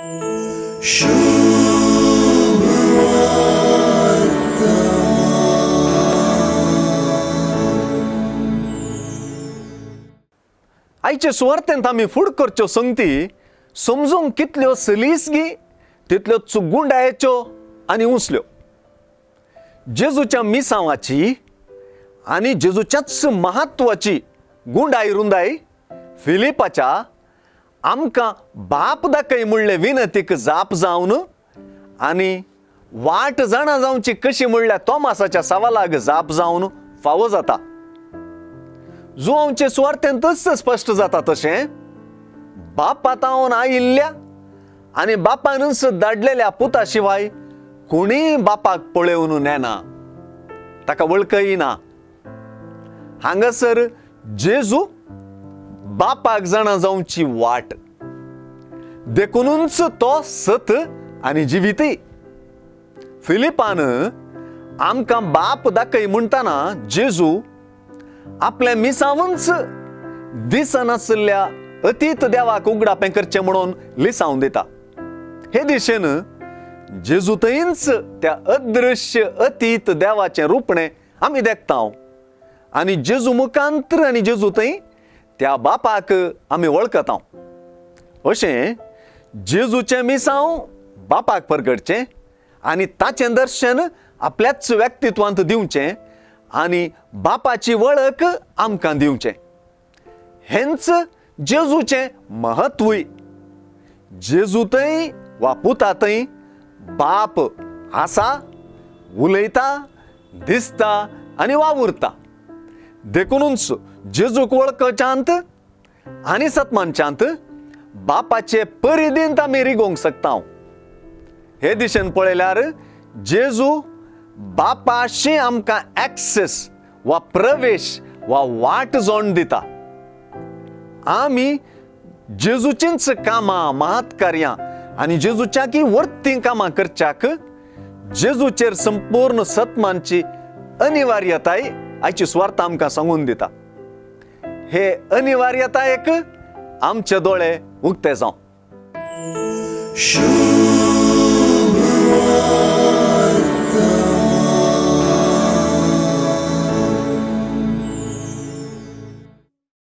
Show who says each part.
Speaker 1: आयचे सुवार्थेंत आमी फुड करच्यो संगती समजूंक कितल्यो सलीसगी तितल्यो चुगुंडायेच्यो आनी उसल्यो. जेजूच्या मिसावाची आनी जेजूच्याच महत्वाची गुंडाई रुंदाई फिलिपाच्या आमकां बाप दाखय म्हणले विनंतीक जाप जावन आनी वाट जाणा जावची कशी म्हणल्या तोमासाच्या सवालाक जाप जावन फावो जाता. जुआंवचे सुवार्थेंतच स्पश्ट जाता तशें बापातावन आयिल्ल्या आनी बापानच धाडलेल्या पुता शिवाय कोणीय बापाक पळोवन नेना, ताका वळखय ना. हांगासर जेजू बापाक जाणा जावची वाट देखूनच तो सत आनी जिविती. फिलिपान आमकां बाप दाखय म्हणटाना जेजू आपल्या मिसावूनच दिसनासल्या अतीत देवाक उगडापें करचें म्हणून लिसावन दिता. हे दिशेन जेजू थंयच त्या अदृश्य अतीत देवाचें रूपणें आमी देखता आनी जेजू मुखांतर आनी जेजू थंय त्या बापाक आमी वळखता. अशें जेजूचें मिसांव बापाक परगटचें आनी ताचें दर्शन आपल्याच व्यक्तित्वांत दिवचें आनी बापाची वळख आमकां दिवचें. हेंच जेजूचें महत्वूय. जेजू थंय वा पुता थंय बाप आसा, उलयता, दिसता आनी वावुरता. देखूनच जेजूक वळखच्यांत आनी सतमानच्यांत बापाचे परिदींत आमी रिगोवंक शकता. हे दिशेन पळयल्यार जेजू बापाशी आमकां एक्सेस वा प्रवेश वा वाट जोड दिता. आमी जेजूचींच कामां, महत्कार्यां आनी जेजूच्याकी वर्ती कामां करच्याक जेजूचेर संपूर्ण सत्मानची अनिवार्यताय आयची सुवार्थ आमकां सांगून दिता. हे अनिवार्यतायेक आमचे दोळे उक्ते जावं.